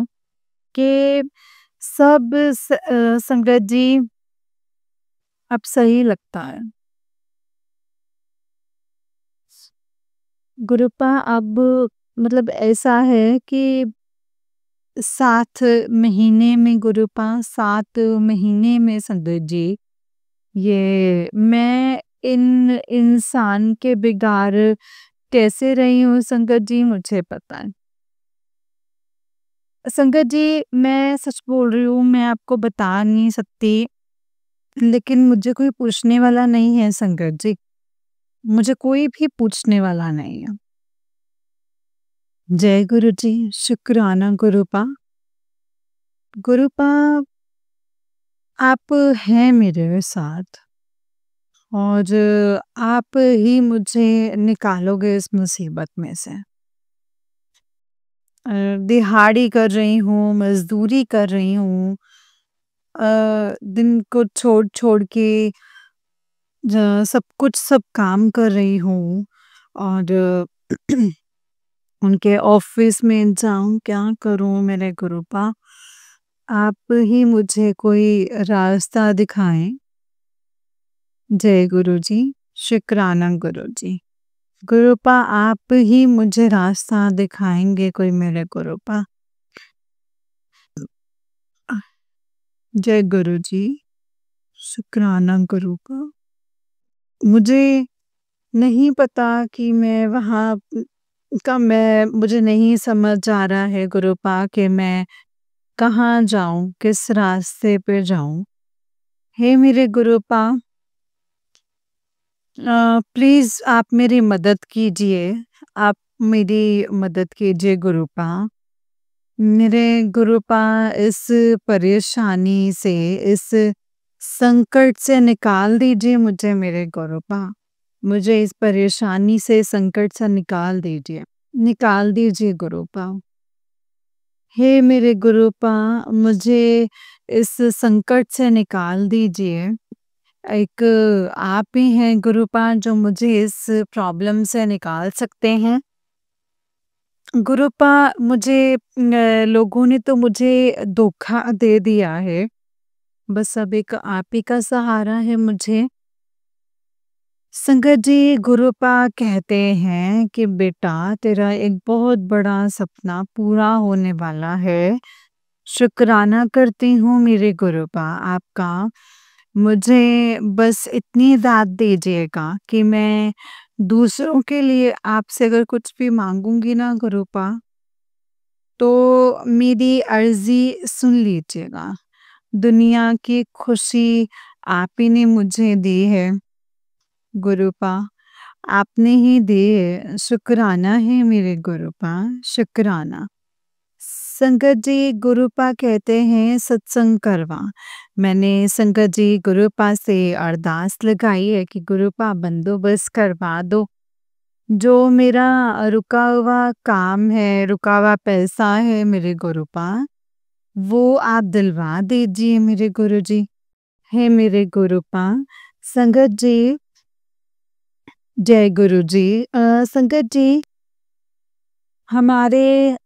कि सब संगत जी अब सही लगता है। गुरुपा अब मतलब ऐसा है कि 7 महीने में गुरुपा 7 महीने में संगत जी ये मैं इन इंसान के बिगाड़ कैसे रही हूँ संगत जी मुझे पता है। संगत जी मैं सच बोल रही हूँ, मैं आपको बता नहीं सकती, लेकिन मुझे कोई पूछने वाला नहीं है संगत जी। मुझे कोई भी पूछने वाला नहीं है। जय गुरु जी, शुक्राना गुरुपा। गुरुपा आप हैं मेरे साथ और आप ही मुझे निकालोगे इस मुसीबत में से। दिहाड़ी कर रही हूँ, मज़दूरी कर रही हूँ। दिन को छोड़-छोड़ के सब कुछ सब काम कर रही हूँ और उनके ऑफ़िस में जाऊँ, क्या करूँ मेरे गुरुपा? आप ही मुझे कोई रास्ता दिखाएँ। जय गुरु जी, शुक्राना गुरु जी। गुरुपा आप ही मुझे रास्ता दिखाएँगे कोई मेरे गुरुपा। जय गुरु जी, शुक्राना गुरुपा। मुझे नहीं पता कि मैं वहाँ का मैं मुझे नहीं समझ आ रहा है गुरुपा कि मैं कहाँ जाऊँ, किस रास्ते पे जाऊँ? हे मेरे गुरुपा प्लीज़ आप मेरी मदद कीजिए, आप मेरी मदद कीजिए गुरुपा। मेरे गुरुपा इस परेशानी से, इस संकट से निकाल दीजिए मुझे मेरे गुरुपा। मुझे इस परेशानी से, संकट से निकाल दीजिए। निकाल दीजिए गुरुपा। हे मेरे गुरुपा मुझे इस संकट से निकाल दीजिए। एक आप ही हैं गुरुपा जो मुझे इस प्रॉब्लम से निकाल सकते हैं। गुरुपा मुझे लोगों ने तो मुझे धोखा दे दिया है। बस अब एक आप ही का सहारा है मुझे। संगत जी, गुरुपा कहते हैं कि बेटा तेरा एक बहुत बड़ा सपना पूरा होने वाला है। शुक्राना करती हूँ मेरे गुरुपा आपका। मुझे बस इतनी दाद दीजिएगा कि मैं दूसरों के लिए आपसे अगर कुछ भी मांगूंगी ना गुरुपा, तो मेरी अर्जी सुन लीजिएगा। दुनिया की खुशी आप ही ने मुझे दी है गुरुपा, आपने ही दी है। शुक्राना है मेरे गुरुपा, शुक्राना। संगत जी, गुरुपा कहते हैं सत्संग करवा। मैंने संगत जी गुरुपा से अरदास लगाई है कि गुरुपा बंदोबस्त करवा दो। जो मेरा रुका हुआ काम है, रुका हुआ पैसा है मेरे गुरुपा, वो आप दिलवा दीजिए मेरे गुरुजी। हे मेरे गुरुपा। संगत जी, जय गुरुजी। संगत जी, हमारे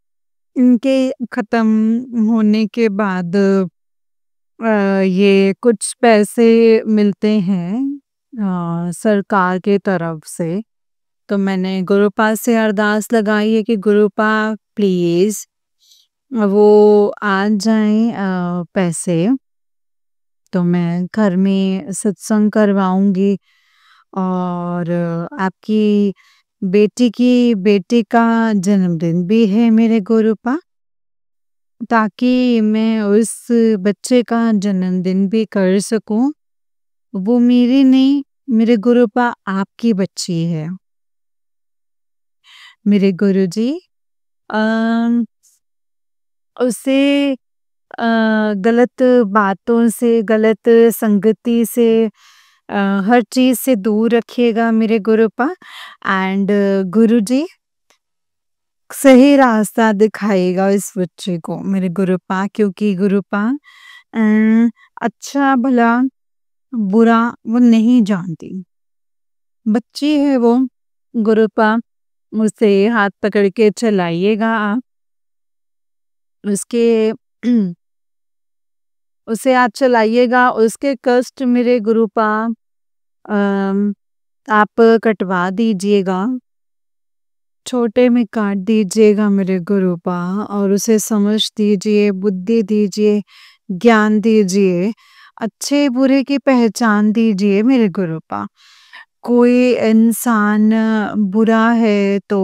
इनके खत्म होने के बाद ये कुछ पैसे मिलते हैं सरकार के तरफ से। तो मैंने गुरुपा से अरदास लगाई है कि गुरुपा प्लीज वो आ जाएं पैसे, तो मैं घर में सत्संग करवाऊंगी। और आपकी बेटी का जन्मदिन भी है मेरे गुरुपा, ताकि मैं उस बच्चे का जन्मदिन भी कर सकूं। वो मेरी नहीं, मेरे गुरुपा आपकी बच्ची है मेरे गुरुजी। अम उसे गलत बातों से, गलत संगति से, हर चीज़ से दूर रखिएगा मेरे गुरुपा। एंड गुरुजी सही रास्ता दिखाइएगा इस बच्चे को मेरे गुरुपा, क्योंकि गुरुपा अच्छा भला बुरा वो नहीं जानती, बच्ची है वो गुरुपा। उसे हाथ पकड़ के चलाइएगा आप, उसके उसे आप चलाइएगा, उसके कष्ट मेरे गुरुपा अम, आप कटवा दीजिएगा, छोटे में काट दीजिएगा मेरे गुरुपा। और उसे समझ दीजिए, बुद्धि दीजिए, ज्ञान दीजिए, अच्छे बुरे की पहचान दीजिए मेरे गुरुपा। कोई इंसान बुरा है तो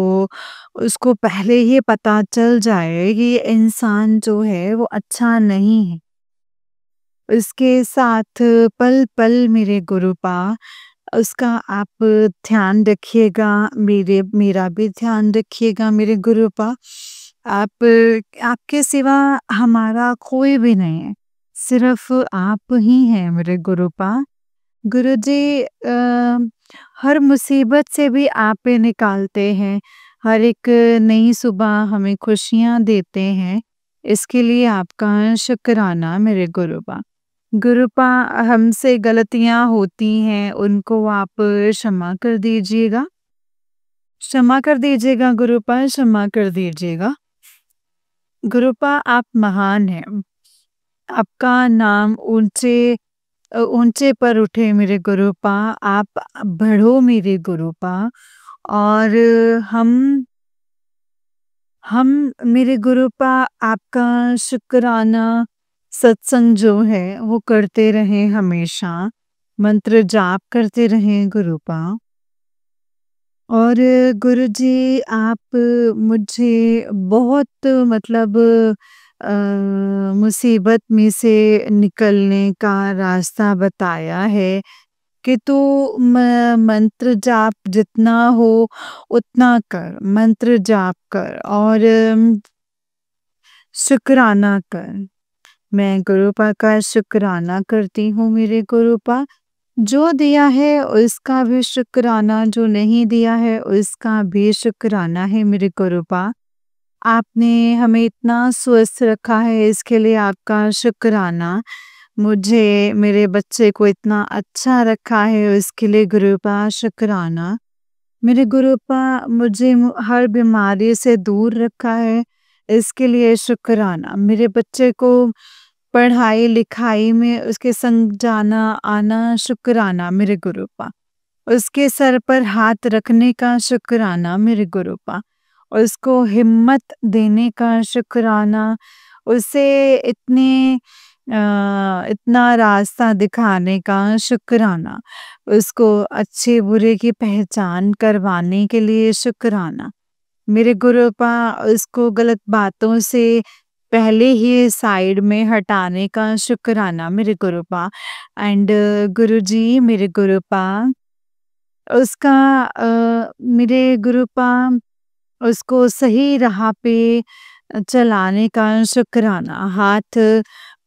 उसको पहले ही पता चल जाए कि ये इंसान जो है वो अच्छा नहीं है। उसके साथ पल-पल मेरे गुरुपा उसका आप ध्यान रखिएगा, मेरा भी ध्यान रखिएगा मेरे गुरुपा। आप आपके सिवा हमारा कोई भी नहीं है, सिर्फ आप ही हैं मेरे गुरुपा। गुरुजी हर मुसीबत से भी आप ही निकालते हैं, हर एक नई सुबह हमें खुशियाँ देते हैं, इसके लिए आपका शुक्राना मेरे गुरुपा। गुरुपा हमसे गलतियाँ होती हैं, उनको आप क्षमा कर दीजिएगा। क्षमा कर दीजिएगा गुरुपा, क्षमा कर दीजिएगा। गुरुपा आप महान हैं, आपका नाम ऊंचे पर उठे मेरे गुरुपा, आप बढ़ो मेरे गुरुपा। और हम हम मेरे गुरुपा आपका शुक्राना सत्संग जो है वो करते रहें हमेशा, मंत्र जाप करते रहें गुरुपा। और गुरुजी आप मुझे बहुत मतलब मुसीबत में से निकलने का रास्ता बताया है कि तू मंत्र जाप जितना हो उतना कर, मंत्र जाप कर और शुक्राना कर। मैं गुरुपा का शुक्राना करती हूँ मेरे गुरुपा। जो दिया है उसका भी शुक्राना, जो नहीं दिया है उसका भी शुक्राना है मेरे गुरुपा। आपने हमें इतना स्वस्थ रखा है, इसके लिए आपका शुक्राना। मुझे मेरे बच्चे को इतना अच्छा रखा है उसके लिए गुरुपा शुक्राना। मेरे गुरुपा मुझे हर बीमारी से दूर रखा है इसके लिए शुक्राना। मेरे बच्चे को पढ़ाई लिखाई में उसके संग जाना आना शुक्राना मेरे गुरुपा। उसके सर पर हाथ रखने का शुक्राना मेरे गुरुपा। उसको हिम्मत देने का शुक्राना। उसे इतना रास्ता दिखाने का शुक्राना। उसको अच्छे बुरे की पहचान करवाने के लिए शुक्राना। मेरे गुरुपा उसको गलत बातों से पहले ही साइड में हटाने का शुक्राना मेरे गुरुपा। एंड गुरुजी मेरे गुरुपा उसका मेरे गुरुपा उसको सही राह पे चलाने का शुक्राना। हाथ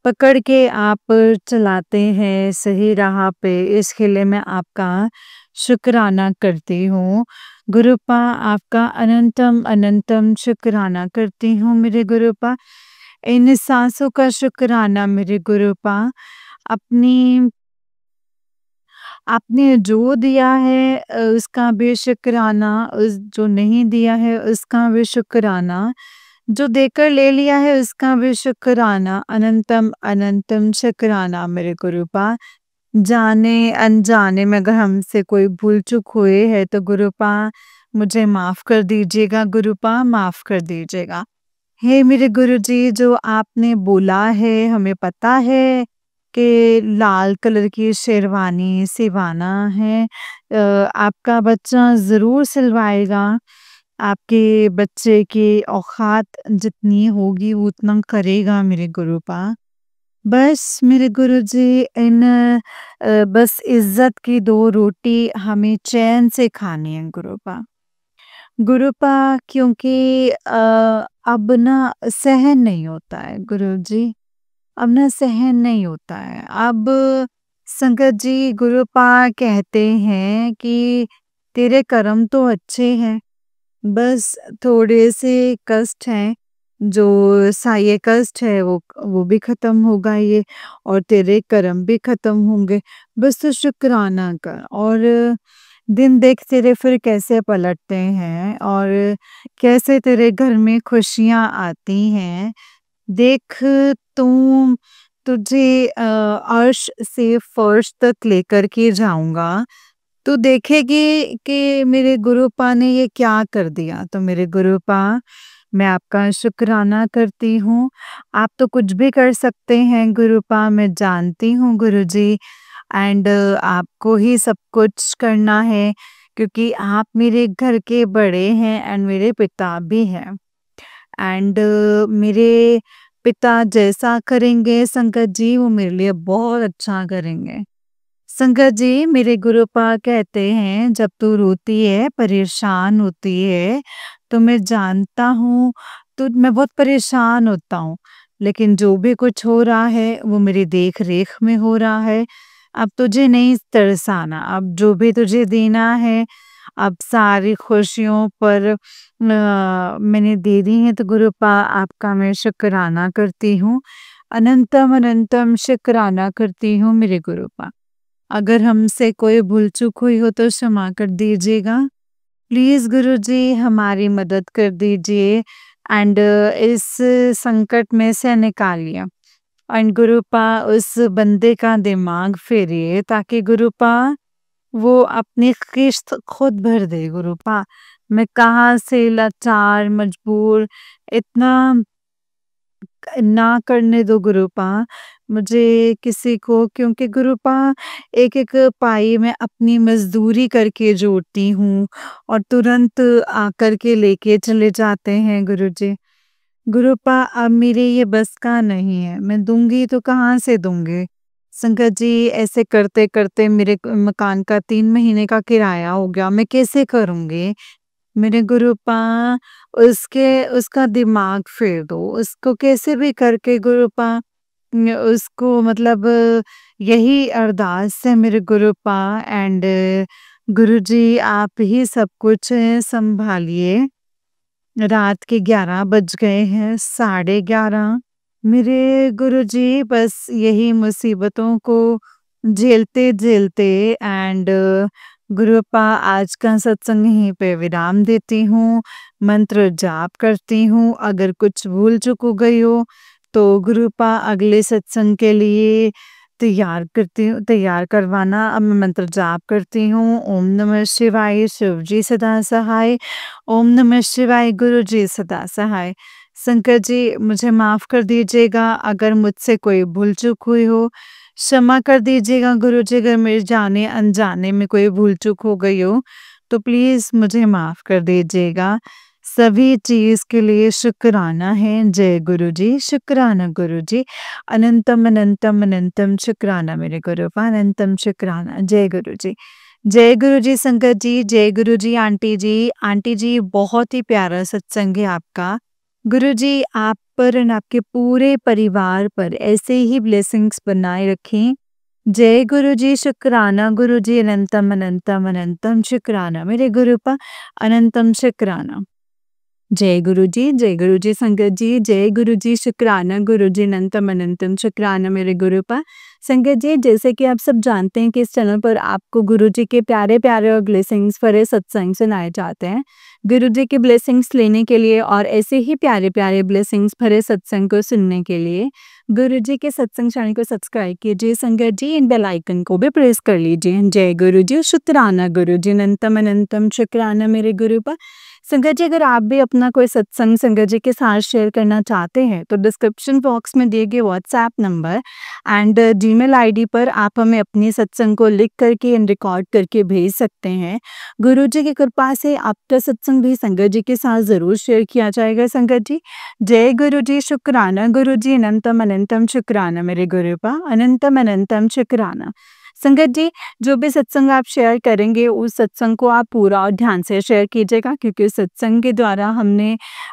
पकड़ के आप चलाते हैं सही राह पे इसके लिए मैं आपका शुक्राना करती हूँ। गुरुपा आपका अनंतम अनंतम शुक्राना करती हूँ मेरे गुरुपा। इन सांसों का शुक्राना मेरे गुरुपा। अपनी आपने जो दिया है उसका भी शुक्राना। उस जो नहीं दिया है उसका भी शुक्राना। जो देकर ले लिया है उसका भी शुक्राना। अनंतम अनंतम शुक्राना मेरे गुरुपा। जाने अनजाने में अगर हमसे कोई भूल चूक हुए है तो गुरुपा मुझे माफ कर दीजिएगा। गुरुपा माफ कर दीजिएगा। हे मेरे गुरुजी जो आपने बोला है हमें पता है कि लाल कलर की शेरवानी सिलवाना है। आपका बच्चा ज़रूर सिलवाएगा। आपके बच्चे की औकात जितनी होगी वो उतना करेगा मेरे गुरुपा। बस मेरे गुरुजी बस इज़्ज़त की 2 रोटी हमें चैन से खानी है गुरुपा। गुरुपा क्योंकि अब ना सहन नहीं होता है गुरुजी। अब ना सहन नहीं होता है। अब संगत जी गुरुपा कहते हैं कि तेरे कर्म तो अच्छे हैं, बस थोड़े से कष्ट हैं। जो ये कष्ट है वो भी खत्म होगा ये और तेरे कर्म भी खत्म होंगे। बस तू शुक्राना कर और दिन देख तेरे फिर कैसे पलटते हैं और कैसे तेरे घर में खुशियाँ आती हैं। देख तुम तुझे अर्श से फर्श तक लेकर के जाऊँगा। तू देखेगी कि मेरे गुरुपा ने ये क्या कर दिया। तो मेरे गुरुपा मैं आपका शुक्राना करती हूँ। आप तो कुछ भी कर सकते हैं गुरुपा मैं जानती हूँ गुरुजी। एंड आपको ही सब कुछ करना है क्योंकि आप मेरे घर के बड़े हैं एंड मेरे पिता भी हैं। एंड मेरे पिता जैसा करेंगे संगत जी वो मेरे लिए बहुत अच्छा करेंगे। संगत जी मेरे गुरुपा कहते हैं जब तू रोती है परेशान होती है तो मैं जानता हूँ तो मैं बहुत परेशान होता हूँ। लेकिन जो भी कुछ हो रहा है वो मेरी देख रेख में हो रहा है। अब तुझे नहीं तरसाना। अब जो भी तुझे देना है अब सारी खुशियों पर मैंने दे दी है तो गुरुपा आपका मैं शुक्राना करती हूँ। अनंतम अनंतम शुक्राना करती हूँ मेरे गुरुपा। अगर हमसे कोई भूल चूक हुई हो तो क्षमा कर दीजिएगा। प्लीज़ गुरुजी हमारी मदद कर दीजिए एंड इस संकट में से निकालिए। एंड गुरुपा उस बंदे का दिमाग फेरिए ताकि गुरुपा वो अपनी किश्त खुद भर दे गुरुपा। मैं कहाँ से लाचार मजबूर इतना ना करने दो गुरुपा मुझे किसी को क्योंकि गुरुपा एक एक पाई मैं अपनी मजदूरी करके जोड़ती हूँ और तुरंत आकर के लेके चले जाते हैं गुरुजी। गुरुपा अब मेरे ये बस का नहीं है। मैं दूंगी तो कहाँ से दूंगी। संगत जी ऐसे करते करते मेरे मकान का 3 महीने का किराया हो गया। मैं कैसे करूँगी। मेरे गुरुपा उसका दिमाग फेर दो। उसको कैसे भी करके गुरुपा उसको मतलब यही अरदास है मेरे गुरुपा एंड गुरुजी आप ही सब कुछ संभालिए। रात के 11 बज गए हैं 11:30 मेरे गुरुजी बस यही मुसीबतों को झेलते-झेलते एंड गुरुपा आज का सत्संग यहीं पे विराम देती हूँ, मंत्र जाप करती हूँ, अगर कुछ भूल-चूक हो गई हो, तो गुरुपा अगले सत्संग के लिए तैयार करवाना। अब मैं मंत्र जाप करती हूँ, ओम नमः शिवाय, शिव जी सदा सहाय, ओम नमः शिवाय, गुरु जी सदा सहाय। शंकर जी मुझे माफ़ कर दीजिएगा अगर मुझसे कोई भूल-चूक हुई हो, क्षमा कर दीजिएगा गुरुजी अगर मेरे जाने-अनजाने में कोई भूल-चूक हो गई हो, तो प्लीज़ मुझे माफ़ कर दीजिएगा। सभी चीज़ के लिए शुक्राना है। जय गुरुजी, शुक्राना गुरुजी। अनंतम, अनंतम, अनंतम शुक्राना मेरे गुरुपा, अनंतम शुक्राना। जय गुरुजी। जय गुरुजी शंकर जी, जय गुरुजी आंटी जी। आंटी जी बहुत ही प्यारा सत्संग है आपका। गुरुजी आप पर एंड आपके पूरे परिवार पर ऐसे ही ब्लेसिंग्स बनाए रखें। जय गुरुजी, शुक्राना गुरुजी, अनंतम, अनंतम, अनंतम शुक्राना मेरे गुरुपा, अनंतम शुक्राना। जय गुरुजी संगत जी, जय गुरुजी, शुक्राना गुरुजी, अनंतम अनंतम शुक्राना मेरे गुरुपा। संगत जी, जैसे कि आप सब जानते हैं कि इस चैनल पर आपको गुरुजी के प्यारे-प्यारे और ब्लेसिंग्स भरे सत्संग सुनाए जाते हैं। गुरुजी की ब्लेसिंग्स लेने के लिए और ऐसे ही प्यारे-प्यारे ब्लेसिंग्स भरे सत्संग को सुनने के लिए गुरुजी के सत्संग चैनल को सब्सक्राइब कीजिए संगत जी, इन बेल आइकन को भी प्रेस कर लीजिए। जय गुरुजी, शुक्राना गुरुजी, अनंतम अनंतम शुक्राना मेरे गुरुपा। संगत जी अगर आप भी अपना कोई सत्संग संगत जी के साथ शेयर करना चाहते हैं तो डिस्क्रिप्शन बॉक्स में दिए गए WhatsApp number and Gmail ID पर आप हमें अपनी सत्संग को लिख करके एंड रिकॉर्ड करके भेज सकते हैं। गुरुजी की कृपा से आपका सत्संग भी संगत जी के साथ ज़रूर शेयर किया जाएगा संगत जी। जय गुरुजी, शुक्राना गुरुजी, अनंतम अनंतम शुक्राना मेरे गुरुपा, अनंतम अनंतम शुक्राना। संगत जी जो भी सत्संग आप शेयर करेंगे उस सत्संग को आप पूरा और ध्यान से शेयर कीजिएगा क्योंकि उस सत्संग के द्वारा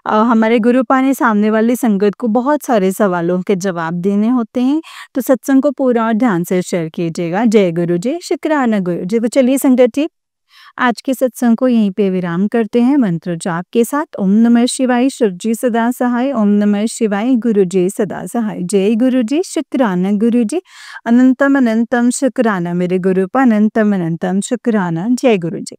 हमारे गुरुपा ने सामने वाली संगत को बहुत सारे सवालों के जवाब देने होते हैं, तो सत्संग को पूरा और ध्यान से शेयर कीजिएगा। जय गुरु जी, शुक्राना गुरु जी। तो चलिए संगत जी आज के सत्संग को यहीं पे विराम करते हैं मंत्र जाप के साथ। ओम नमः शिवाय, शिव जी सदा सहाय, ओम नमः शिवाय, गुरु जी सदा सहाय। जय गुरु जी, शुक्राना गुरु जी, अनंतम अनंतम शुक्राना मेरे गुरुपा, अनंतम अनंतम शुक्राना। जय गुरु जी।